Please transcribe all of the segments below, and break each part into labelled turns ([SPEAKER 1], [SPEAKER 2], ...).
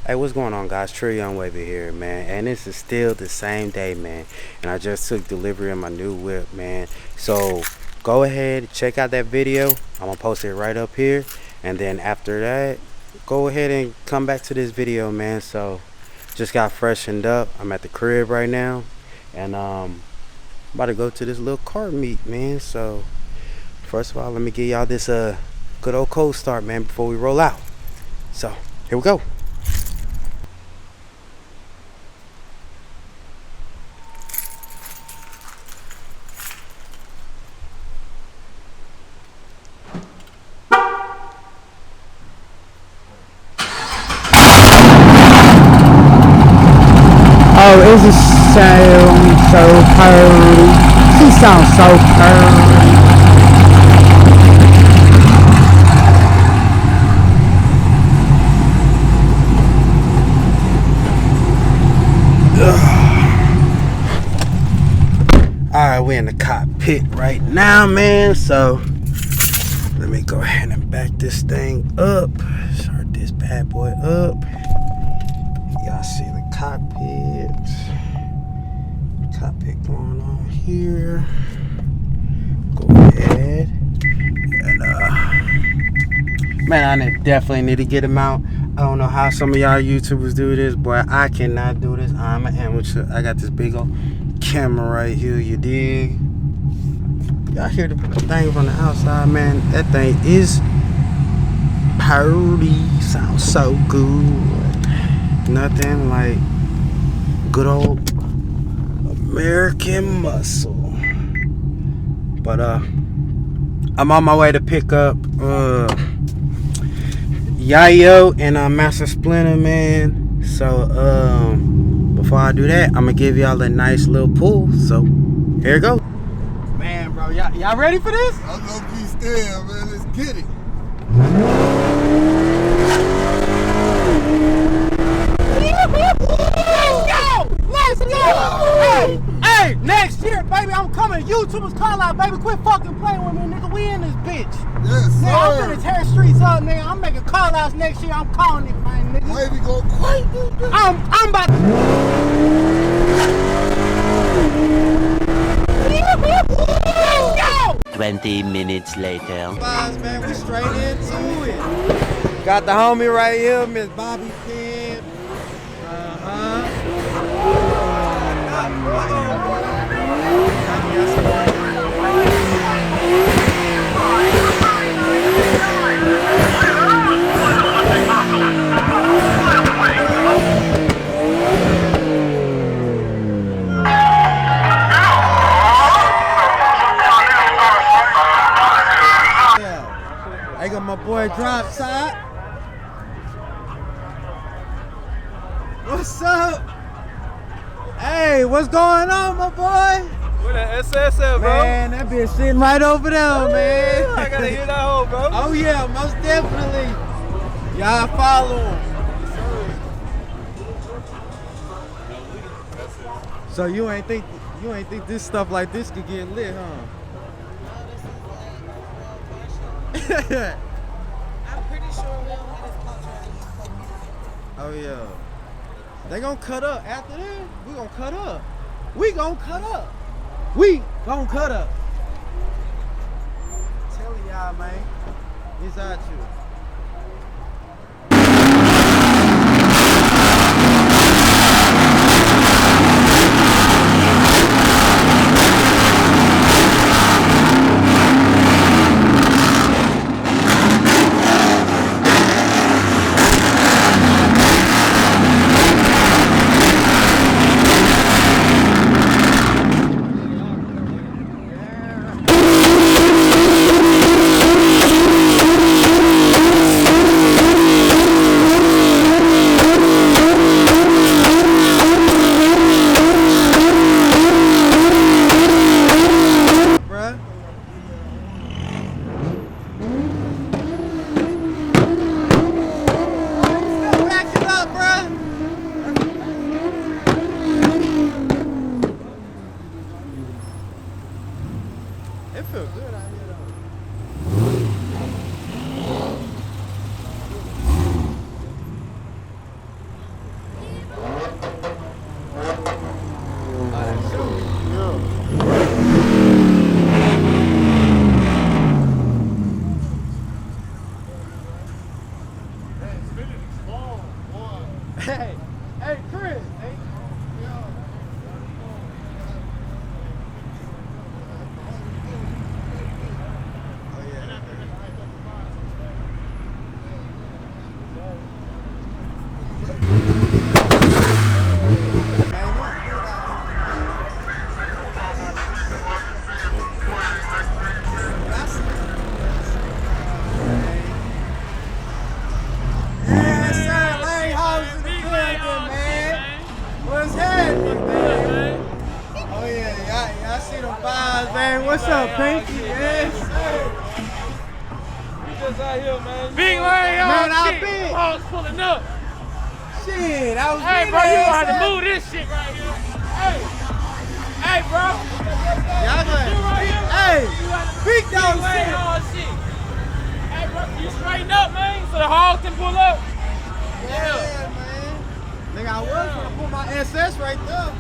[SPEAKER 1] Hey, what's going on, guys? TRILLGANG here, man, and this is still the same day, man, and I just took delivery of my new whip, man. So go ahead, check out that video. I'm gonna post it right up here, and then after that, go ahead and come back to this video, man. So just got freshened up. I'm at the crib right now, and about to go to this little car meet, man. So first of all, let me give y'all this good old cold start, man, before we roll out. So here we go.
[SPEAKER 2] Oh, is it sound so purty? She sounds so purty.
[SPEAKER 1] Alright, we're in the cockpit right now, man. So let me go ahead and back this thing up. Start this bad boy up. Y'all see the cockpit. Cockpit going on here. Go ahead. And man, I definitely need to get him out. I don't know how some of y'all YouTubers do this, but I cannot do this. I'm an amateur. I got this big old camera right here, you dig? Y'all hear the thing from the outside, man? That thing is purty. Sounds so good. Nothing like good old American muscle. But I'm on my way to pick up Yayo and Master Splinter, man. So before I do that, I'm gonna give y'all a nice little pull. So here it goes. Man, bro, y'all ready for this?
[SPEAKER 3] I'm low-key scared, man. Let's get it.
[SPEAKER 2] Let's go! Hey, next year, baby, I'm coming. YouTubers call out, baby. Quit fucking playing with me, nigga. We in this bitch.
[SPEAKER 3] Yes, sir.
[SPEAKER 2] Nigga, I'm finna tear streets up, nigga. I'm making call outs next year. I'm calling it, man, nigga.
[SPEAKER 3] Why we go quite do this?
[SPEAKER 2] I'm about to. Let's go!
[SPEAKER 4] 20 minutes later.
[SPEAKER 1] Vibes, man, we straight into it. Got the homie right here, Miss Bobby Pin. I got my boy Drop Top. What's up? Hey, what's going on, my boy?
[SPEAKER 5] Where that SSL, bro?
[SPEAKER 1] Man, that bitch sitting right over there, man.
[SPEAKER 5] I gotta hear that hole, bro.
[SPEAKER 1] Oh yeah, most definitely. Y'all follow him. So you ain't think this stuff like this could get lit, huh?
[SPEAKER 6] I'm pretty sure we don't have this contract.
[SPEAKER 1] Oh yeah. They gonna cut up after that. We gonna cut up. We gonna cut up. We gonna cut up. I'm telling y'all, man. It's out you.
[SPEAKER 2] Hey, hey, Chris. Hey. What's happening, man? Oh yeah, y'all see the vibes, man. What's up, Pinky? Yes,
[SPEAKER 5] You just out here, man.
[SPEAKER 7] Big lane,
[SPEAKER 2] man, I
[SPEAKER 7] shit.
[SPEAKER 2] been.
[SPEAKER 7] I was pulling up.
[SPEAKER 2] Shit, I was.
[SPEAKER 7] Hey, bro, you gonna have to move this shit right here. Hey, bro.
[SPEAKER 2] Y'all
[SPEAKER 7] You right here.
[SPEAKER 2] Hey,
[SPEAKER 7] You got to
[SPEAKER 2] big
[SPEAKER 7] big
[SPEAKER 2] dog
[SPEAKER 7] lane,
[SPEAKER 2] shit.
[SPEAKER 7] all shit. Hey, bro, you straighten up, man, so the hog can pull up.
[SPEAKER 2] Yeah, man. Nigga, I was gonna put my SS right there.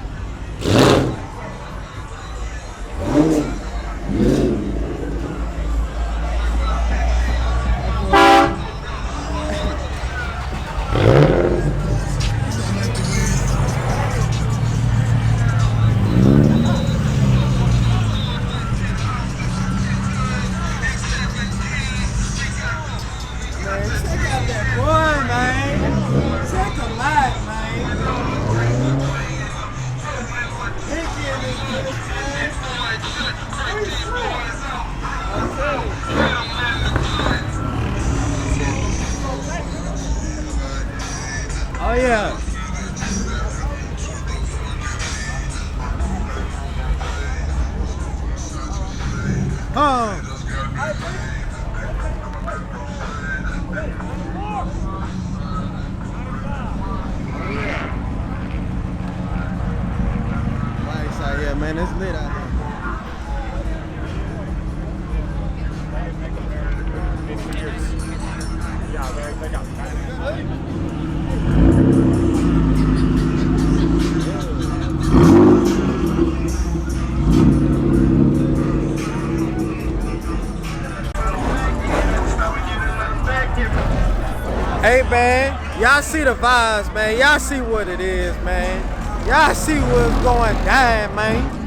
[SPEAKER 2] Oh yeah. Lights out here, man. It's lit out here. Hey man, y'all see the vibes, man. Y'all see what it is, man. Y'all see what's going down, man.